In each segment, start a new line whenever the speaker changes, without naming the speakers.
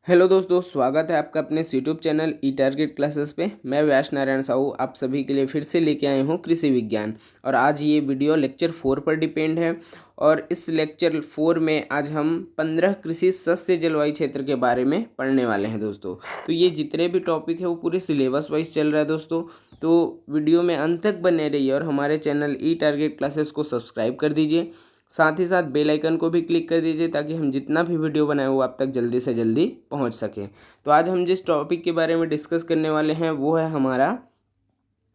Hello दोस्तों, स्वागत है आपका अपने यूट्यूब चैनल ई टारगेट क्लासेस पे। मैं व्यास नारायण साहू आप सभी के लिए फिर से लेके आए हूँ कृषि विज्ञान। और आज ये वीडियो लेक्चर 4 पर डिपेंड है। और इस लेक्चर 4 में आज हम 15 कृषि सस्य जलवायु क्षेत्र के बारे में पढ़ने वाले हैं दोस्तों। तो ये जितने भी टॉपिक है वो पूरे सिलेबस वाइज चल रहा है दोस्तों। तो वीडियो में अंत तक बने रहिए और हमारे चैनल ई टारगेट क्लासेस को सब्सक्राइब कर दीजिए। साथ ही साथ बेल आइकन को भी क्लिक कर दीजिए ताकि हम जितना भी वीडियो बनाए वो आप तक जल्दी से जल्दी पहुंच सके। तो आज हम जिस टॉपिक के बारे में डिस्कस करने वाले हैं वो है हमारा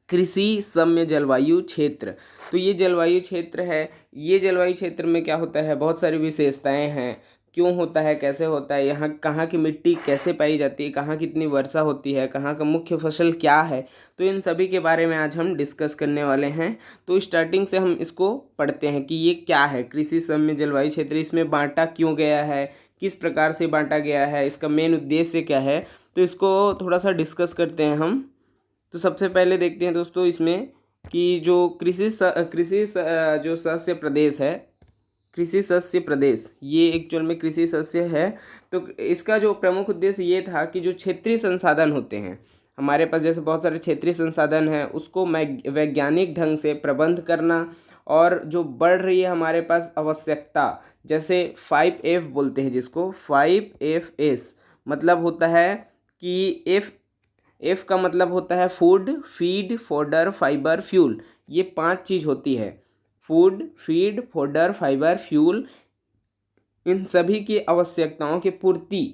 कृषि सम्य जलवायु क्षेत्र। तो ये जलवायु क्षेत्र है। ये जलवायु क्षेत्र में क्या होता है, बहुत सारी विशेषताएं हैं। क्यों होता है, कैसे होता है, यहाँ कहाँ की मिट्टी कैसे पाई जाती है, कहाँ कितनी वर्षा होती है, कहाँ का मुख्य फसल क्या है। तो इन सभी के बारे में आज हम डिस्कस करने वाले हैं। तो स्टार्टिंग से हम इसको पढ़ते हैं कि ये क्या है कृषि सम्य जलवायु क्षेत्र, इसमें बांटा क्यों गया है, किस प्रकार से बांटा गया है, इसका मेन उद्देश्य क्या है। तो इसको थोड़ा सा डिस्कस करते हैं हम। तो सबसे पहले देखते हैं दोस्तों इसमें कि जो जो सस्य प्रदेश है, कृषि सस्य प्रदेश, ये एक्चुअल में कृषि सस्य है। तो इसका जो प्रमुख उद्देश्य ये था कि जो क्षेत्रीय संसाधन होते हैं हमारे पास, जैसे बहुत सारे क्षेत्रीय संसाधन हैं, उसको वैज्ञानिक ढंग से प्रबंध करना। और जो बढ़ रही है हमारे पास आवश्यकता, जैसे 5F बोलते हैं जिसको 5FS, मतलब होता है कि एफ का मतलब होता है food, feed, fodder, fibre, fuel. ये 5 चीज़ होती है। Food, feed, fodder, fibre, fuel. इन सभी की आवश्यकताओं की पूर्ति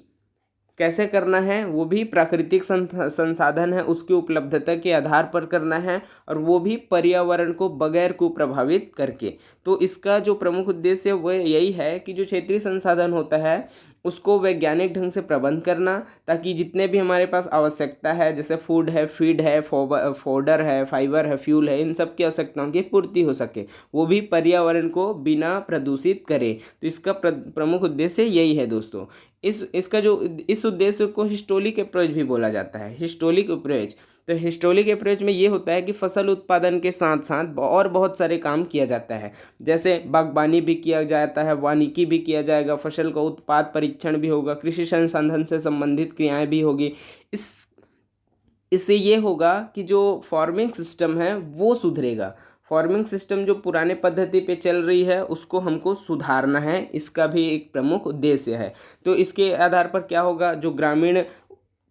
कैसे करना है, वो भी प्राकृतिक संसाधन है उसकी उपलब्धता के आधार पर करना है, और वो भी पर्यावरण को बगैर को प्रभावित करके। तो इसका जो प्रमुख उद्देश्य वो यही है कि जो क्षेत्रीय संसाधन होता है उसको वैज्ञानिक ढंग से प्रबंध करना, ताकि जितने भी हमारे पास आवश्यकता है, जैसे फूड है, फीड है, फोडर है, फाइबर है, फ्यूल है, इन सब की आवश्यकताओं की पूर्ति हो सके, वो भी पर्यावरण को बिना प्रदूषित करे। तो इसका प्रमुख उद्देश्य यही है दोस्तों। इसका जो इस उद्देश्य को हिस्टोलिक अप्रोच भी बोला जाता है, हिस्टोलिक अप्रोच। तो हिस्टोलिक अप्रोच में ये होता है कि फसल उत्पादन के साथ साथ और बहुत सारे काम किया जाता है, जैसे बागवानी भी किया जाता है, वानिकी भी किया जाएगा, फसल का उत्पाद परीक्षण भी होगा, कृषि संसाधन से संबंधित क्रियाएं भी होगी। इस इससे ये होगा कि जो फार्मिंग सिस्टम है वो सुधरेगा। फार्मिंग सिस्टम जो पुराने पद्धति पे चल रही है उसको हमको सुधारना है, इसका भी एक प्रमुख उद्देश्य है। तो इसके आधार पर क्या होगा, जो ग्रामीण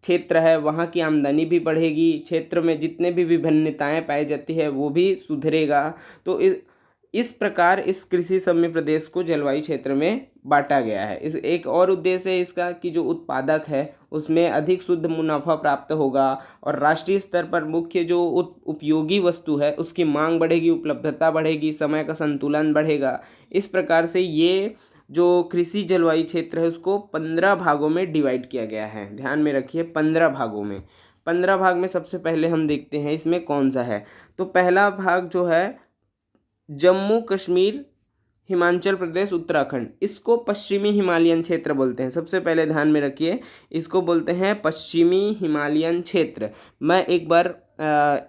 क्षेत्र है वहाँ की आमदनी भी बढ़ेगी, क्षेत्र में जितने भी विभिन्नताएं पाई जाती है वो भी सुधरेगा। तो इस प्रकार इस कृषि सम्य प्रदेश को जलवायु क्षेत्र में बांटा गया है। इस एक और उद्देश्य है इसका कि जो उत्पादक है उसमें अधिक शुद्ध मुनाफा प्राप्त होगा, और राष्ट्रीय स्तर पर मुख्य जो उपयोगी वस्तु है उसकी मांग बढ़ेगी, उपलब्धता बढ़ेगी, समय का संतुलन बढ़ेगा। इस प्रकार से ये जो कृषि जलवायु क्षेत्र है उसको 15 भागों में डिवाइड किया गया है। ध्यान में रखिए, 15 भागों में। 15 भाग में सबसे पहले हम देखते हैं इसमें कौन सा है। तो पहला भाग जो है जम्मू कश्मीर, हिमाचल प्रदेश, उत्तराखंड, इसको पश्चिमी हिमालयन क्षेत्र बोलते हैं। सबसे पहले ध्यान में रखिए, इसको बोलते हैं पश्चिमी हिमालयन क्षेत्र। मैं एक बार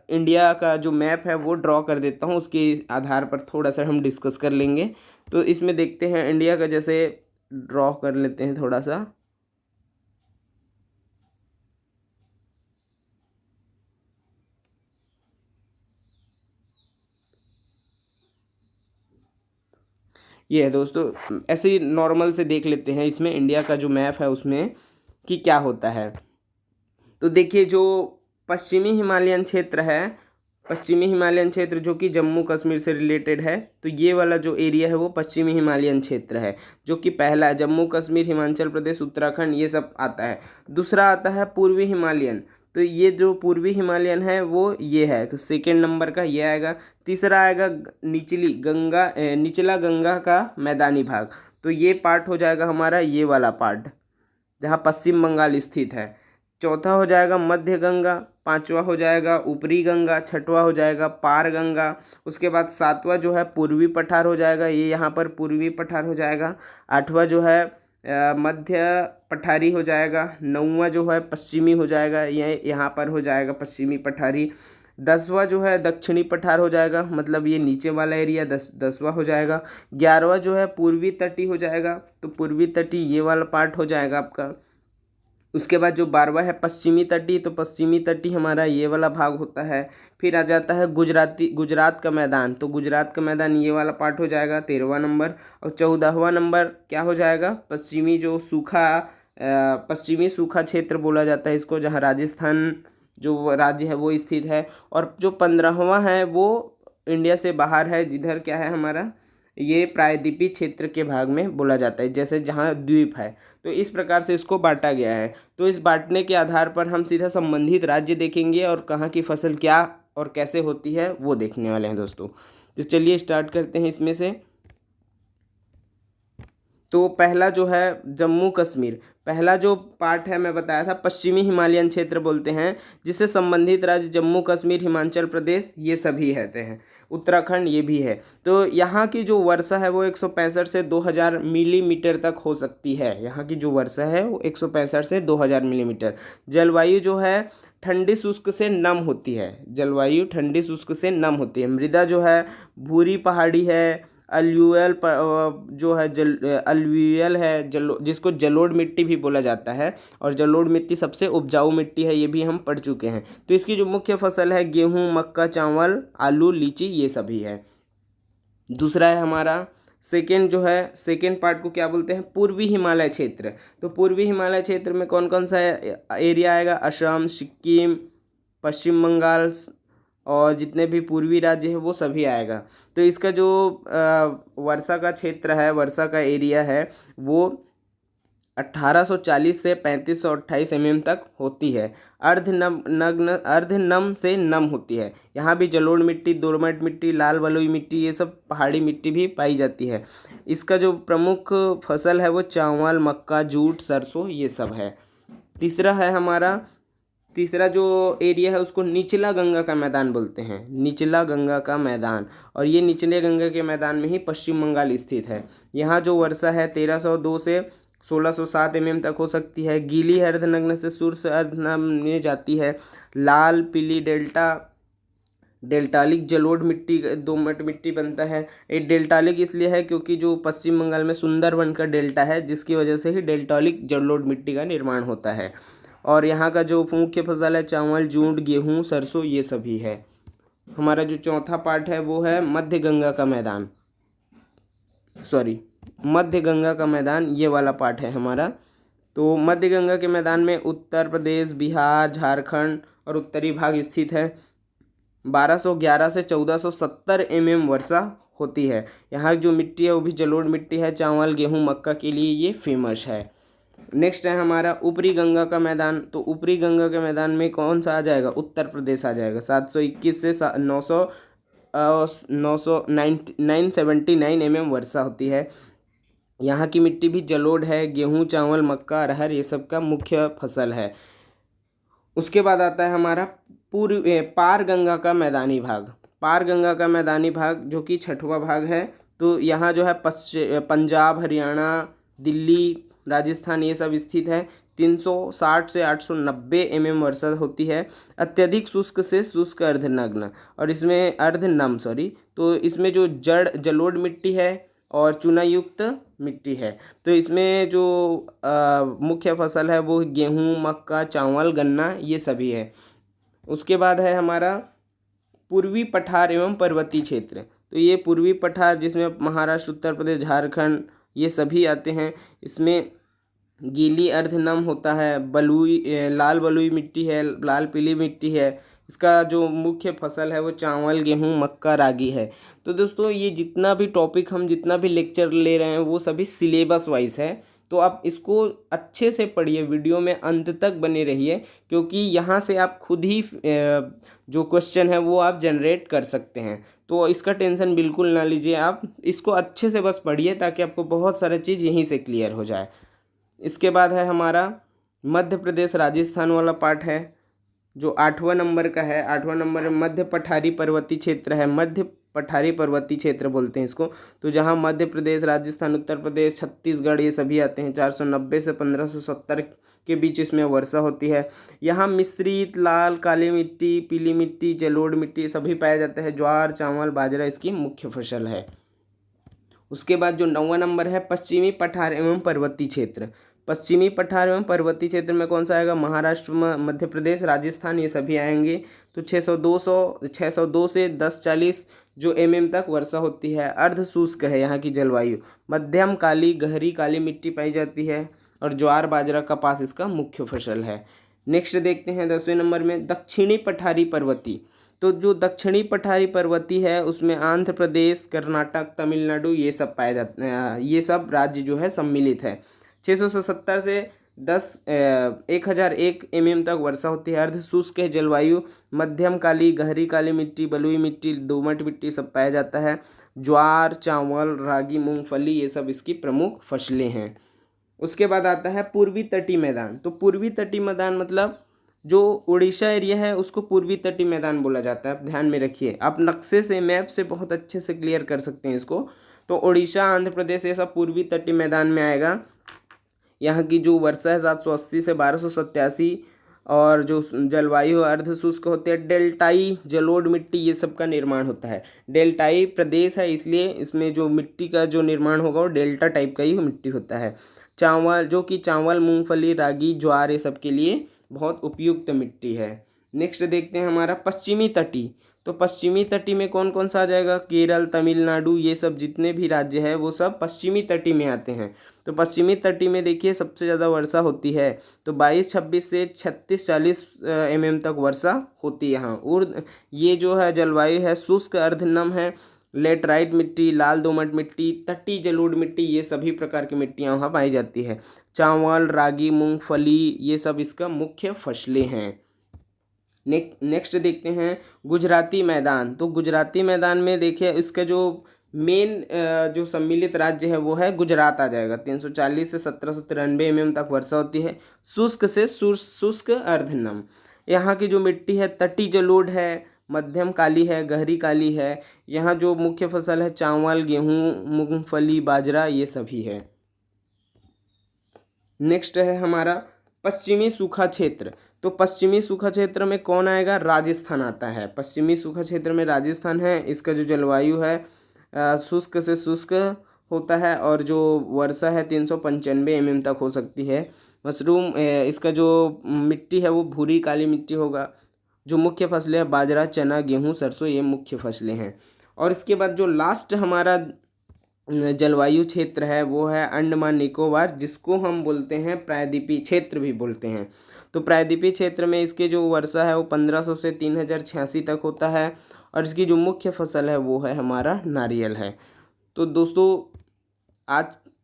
इंडिया का जो मैप है वो ड्रॉ कर देता हूँ, उसके आधार पर थोड़ा सा हम डिस्कस कर लेंगे। तो इसमें देखते हैं इंडिया का, जैसे ड्रॉ कर लेते हैं थोड़ा सा। ये है दोस्तों, ऐसे ही नॉर्मल से देख लेते हैं इसमें इंडिया का जो मैप है उसमें कि क्या होता है। तो देखिए, जो पश्चिमी हिमालयन क्षेत्र है, पश्चिमी हिमालयन क्षेत्र जो कि जम्मू कश्मीर से रिलेटेड है, तो ये वाला जो एरिया है वो पश्चिमी हिमालयन क्षेत्र है, जो कि पहला है। जम्मू कश्मीर, हिमाचल प्रदेश, उत्तराखंड, ये सब आता है। दूसरा आता है पूर्वी हिमालयन। तो ये जो पूर्वी हिमालयन है वो ये है, तो सेकेंड नंबर का ये आएगा। तीसरा आएगा निचला गंगा का मैदानी भाग। तो ये पार्ट हो जाएगा हमारा ये वाला पार्ट जहाँ पश्चिम बंगाल स्थित है। चौथा हो जाएगा मध्य गंगा, पांचवा हो जाएगा ऊपरी गंगा, छठवा हो जाएगा पार गंगा। उसके बाद सातवां जो है पूर्वी पठार हो जाएगा, ये यहाँ पर पूर्वी पठार हो जाएगा। आठवां जो है मध्य पठारी हो जाएगा। नौवां जो है पश्चिमी हो जाएगा, ये यहाँ पर हो जाएगा पश्चिमी पठारी। 10वां जो है दक्षिणी पठार हो जाएगा, मतलब ये नीचे वाला एरिया 10वां हो जाएगा। 11वां जो है पूर्वी तटी हो जाएगा, तो पूर्वी तटी ये वाला पार्ट हो जाएगा आपका। उसके बाद जो 12वां है पश्चिमी तटी, तो पश्चिमी तटी हमारा ये वाला भाग होता है। फिर आ जाता है गुजरात का मैदान, तो गुजरात का मैदान ये वाला पार्ट हो जाएगा 13वां नंबर। और 14वां नंबर क्या हो जाएगा, पश्चिमी सूखा क्षेत्र बोला जाता है इसको, जहाँ राजस्थान जो राज्य है वो स्थित है। और जो 15वां है वो इंडिया से बाहर है, जिधर क्या है हमारा ये प्रायद्वीपीय क्षेत्र के भाग में बोला जाता है, जैसे जहाँ द्वीप है। तो इस प्रकार से इसको बांटा गया है। तो इस बांटने के आधार पर हम सीधा संबंधित राज्य देखेंगे और कहाँ की फसल क्या और कैसे होती है वो देखने वाले हैं दोस्तों। तो चलिए स्टार्ट करते हैं इसमें से। तो पहला जो है जम्मू कश्मीर, पहला जो पार्ट है मैं बताया था पश्चिमी हिमालयन क्षेत्र बोलते हैं, जिससे संबंधित राज्य जम्मू कश्मीर, हिमाचल प्रदेश ये सभी रहते हैं, उत्तराखंड ये भी है। तो यहाँ की जो वर्षा है वो 165 से 2000 मिलीमीटर तक हो सकती है। यहाँ की जो वर्षा है वो 165 से 2000 मिलीमीटर। जलवायु जो है ठंडी शुष्क से नम होती है, जलवायु ठंडी शुष्क से नम होती है। मृदा जो है भूरी पहाड़ी है, अलुवियल जो है अलुवियल है, जिसको जलोढ़ मिट्टी भी बोला जाता है, और जलोढ़ मिट्टी सबसे उपजाऊ मिट्टी है, ये भी हम पढ़ चुके हैं। तो इसकी जो मुख्य फसल है गेहूं, मक्का, चावल, आलू, लीची ये सभी है। दूसरा है हमारा सेकेंड पार्ट को क्या बोलते हैं, पूर्वी हिमालय क्षेत्र। तो पूर्वी हिमालय क्षेत्र में कौन कौन सा एरिया आएगा, असम, सिक्किम, पश्चिम बंगाल और जितने भी पूर्वी राज्य है वो सभी आएगा। तो इसका जो वर्षा का क्षेत्र है, वर्षा का एरिया है वो 1840 से 3528 mm तक होती है। अर्ध नम से नम होती है। यहाँ भी जलोढ़ मिट्टी, दोमट मिट्टी, लाल बलुई मिट्टी ये सब पहाड़ी मिट्टी भी पाई जाती है। इसका जो प्रमुख फसल है वो चावल, मक्का, जूट, सरसों ये सब है। तीसरा जो एरिया है उसको निचला गंगा का मैदान बोलते हैं, निचला गंगा का मैदान। और ये निचले गंगा के मैदान में ही पश्चिम बंगाल स्थित है। यहाँ जो वर्षा है 1302 से 1607 mm तक हो सकती है। गीली अर्धनग्न से सूर्य अर्धनग्न में जाती है। लाल पीली डेल्टालिक जलोढ़ मिट्टी, दोमट मिट्टी बनता है। ये डेल्टालिक इसलिए है क्योंकि जो पश्चिम बंगाल में सुंदरबन का डेल्टा है, जिसकी वजह से ही डेल्टालिक जलोढ़ मिट्टी का निर्माण होता है। और यहाँ का जो मुख्य फसल है चावल, जूट, गेहूँ, सरसों ये सभी है। हमारा जो चौथा पार्ट है वो है मध्य गंगा का मैदान, ये वाला पार्ट है हमारा। तो मध्य गंगा के मैदान में उत्तर प्रदेश, बिहार, झारखंड और उत्तरी भाग स्थित है। 1211 से 1470 mm वर्षा होती है। यहाँ जो मिट्टी है वो भी जलोढ़ मिट्टी है। चावल, गेहूँ, मक्का के लिए ये फेमस है। नेक्स्ट है हमारा ऊपरी गंगा का मैदान। तो ऊपरी गंगा के मैदान में कौन सा आ जाएगा, उत्तर प्रदेश आ जाएगा। 721 से 979 mm वर्षा होती है। यहाँ की मिट्टी भी जलोढ़ है। गेहूँ, चावल, मक्का, अरहर ये सब का मुख्य फसल है। उसके बाद आता है हमारा पार गंगा का मैदानी भाग, जो कि छठवां भाग है। तो यहाँ जो है पंजाब, हरियाणा, दिल्ली, राजस्थान ये सब स्थित है। 360 से 890 mm वर्षा होती है। अत्यधिक शुष्क से शुष्क अर्धनग्न, और इसमें तो इसमें जो जलोढ़ मिट्टी है और चूनायुक्त मिट्टी है। तो इसमें जो मुख्य फसल है वो गेहूँ, मक्का, चावल, गन्ना ये सभी है। उसके बाद है हमारा पूर्वी पठार एवं पर्वतीय क्षेत्र। तो ये पूर्वी पठार जिसमें महाराष्ट्र, उत्तर प्रदेश, झारखंड ये सभी आते हैं। इसमें गीली अर्धनम होता है, लाल बलुई मिट्टी है, लाल पीली मिट्टी है। इसका जो मुख्य फसल है वो चावल, गेहूँ, मक्का, रागी है। तो दोस्तों ये जितना भी लेक्चर ले रहे हैं वो सभी सिलेबस वाइज है। तो आप इसको अच्छे से पढ़िए, वीडियो में अंत तक बने रहिए, क्योंकि यहाँ से आप खुद ही जो क्वेश्चन है वो आप जनरेट कर सकते हैं। तो इसका टेंशन बिल्कुल ना लीजिए, आप इसको अच्छे से बस पढ़िए ताकि आपको बहुत सारी चीज़ यहीं से क्लियर हो जाए। इसके बाद है हमारा मध्य प्रदेश राजस्थान वाला पार्ट है, जो 8वां नंबर का है। 8वां नंबर मध्य पठारी पर्वतीय क्षेत्र है। मध्य पठारी पर्वतीय क्षेत्र बोलते हैं इसको। तो जहाँ मध्य प्रदेश, राजस्थान, उत्तर प्रदेश, छत्तीसगढ़ ये सभी आते हैं। 490 से 1570 के बीच इसमें वर्षा होती है। यहाँ मिश्रित लाल, काली मिट्टी, पीली मिट्टी, जलोढ़ मिट्टी सभी पाए जाते हैं। ज्वार, चावल, बाजरा इसकी मुख्य फसल है। उसके बाद जो 9वां नंबर है पश्चिमी पठार एवं पर्वतीय क्षेत्र। पश्चिमी पठार एवं पर्वतीय क्षेत्र में कौन सा आएगा, महाराष्ट्र, मध्य प्रदेश, राजस्थान, ये सभी आएंगे। तो 602 से 1040 जो तक वर्षा होती है। अर्ध शुष्क है यहाँ की जलवायु, मध्यम काली गहरी काली मिट्टी पाई जाती है और ज्वार बाजरा कपास इसका मुख्य फसल है। नेक्स्ट देखते हैं 10वें नंबर में दक्षिणी पठारी पर्वती। तो जो दक्षिणी पठारी पर्वती है उसमें आंध्र प्रदेश, कर्नाटक, तमिलनाडु ये सब पाए जाते हैं, ये सब राज्य जो है सम्मिलित है। 670 से 1001 तक वर्षा होती है। अर्ध शुष्क है जलवायु, मध्यम काली गहरी काली मिट्टी, बलुई मिट्टी, दोमट मिट्टी सब पाया जाता है। ज्वार, चावल, रागी, मूंगफली ये सब इसकी प्रमुख फसलें हैं। उसके बाद आता है पूर्वी तटीय मैदान। तो पूर्वी तटीय मैदान मतलब जो उड़ीसा एरिया है उसको पूर्वी तटीय मैदान बोला जाता है। आप ध्यान में रखिए, आप नक्शे से मैप से बहुत अच्छे से क्लियर कर सकते हैं इसको। तो उड़ीसा, आंध्र प्रदेश ये सब पूर्वी तटीय मैदान में आएगा। यहाँ की जो वर्षा है 780 से 1287 और जो जलवायु अर्ध शुष्क होते हैं। डेल्टाई जलोढ़ मिट्टी ये सब का निर्माण होता है। डेल्टाई प्रदेश है इसलिए इसमें जो मिट्टी का जो निर्माण होगा वो डेल्टा टाइप का ही मिट्टी होता है। चावल, जो कि चावल, मूंगफली, रागी, ज्वार ये सब के लिए बहुत उपयुक्त मिट्टी है। नेक्स्ट देखते हैं हमारा पश्चिमी तटी। तो पश्चिमी तटी में कौन कौन सा आ जाएगा, केरल, तमिलनाडु ये सब जितने भी राज्य है वो सब पश्चिमी तटी में आते हैं। तो पश्चिमी तटी में देखिए सबसे ज़्यादा वर्षा होती है। तो 22-26 से 36-40 तक वर्षा होती है यहाँ। और ये जो है जलवायु है शुष्क अर्धनम है। लेटराइट मिट्टी, लाल दोमट मिट्टी, तटी जलोढ़ मिट्टी ये सभी प्रकार की मिट्टियाँ वहाँ पाई जाती है। चावल, रागी, मूंगफली ये सब इसका मुख्य फसलें हैं। नेक्स्ट देखते हैं गुजराती मैदान। तो गुजराती मैदान में देखिए इसका जो मेन जो सम्मिलित राज्य है वो है गुजरात आ जाएगा। 340 से 1793 तक वर्षा होती है। शुष्क से शुष्क अर्धनम। यहाँ की जो मिट्टी है तटी जलोढ़ है, मध्यम काली है, गहरी काली है। यहाँ जो मुख्य फसल है चावल, गेहूँ, मूंगफली, बाजरा ये सभी है। नेक्स्ट है हमारा पश्चिमी सूखा क्षेत्र। तो पश्चिमी सूखा क्षेत्र में कौन आएगा, राजस्थान आता है। पश्चिमी सूखा क्षेत्र में राजस्थान है। इसका जो जलवायु है शुष्क से शुष्क होता है और जो वर्षा है 395 तक हो सकती है। मशरूम, इसका जो मिट्टी है वो भूरी काली मिट्टी होगा। जो मुख्य फसलें हैं बाजरा, चना, गेहूँ, सरसों ये मुख्य फसलें हैं। और इसके बाद जो लास्ट हमारा जलवायु क्षेत्र है वो है अंडमान निकोबार, जिसको हम बोलते हैं प्रायद्वीपीय क्षेत्र भी बोलते हैं। तो प्रायद्वीपीय क्षेत्र में इसके जो वर्षा है वो 1500 से 3086 तक होता है और इसकी जो मुख्य फसल है वो है हमारा नारियल है। तो दोस्तों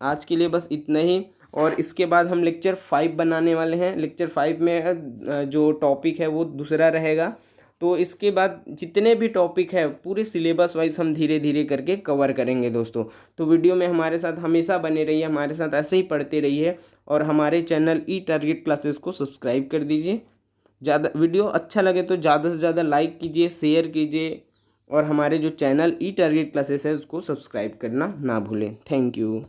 आज के लिए बस इतना ही। और इसके बाद हम लेक्चर 5 बनाने वाले हैं। लेक्चर 5 में जो टॉपिक है वो दूसरा रहेगा। तो इसके बाद जितने भी टॉपिक है पूरे सिलेबस वाइज हम धीरे धीरे करके कवर करेंगे दोस्तों। तो वीडियो में हमारे साथ हमेशा बने रहिए, हमारे साथ ऐसे ही पढ़ते रहिए और हमारे चैनल ई टारगेट क्लासेस को सब्सक्राइब कर दीजिए। ज़्यादा वीडियो अच्छा लगे तो ज़्यादा से ज़्यादा लाइक कीजिए, शेयर कीजिए और हमारे जो चैनल ई टारगेट क्लासेस है उसको सब्सक्राइब करना ना भूलें। Thank you.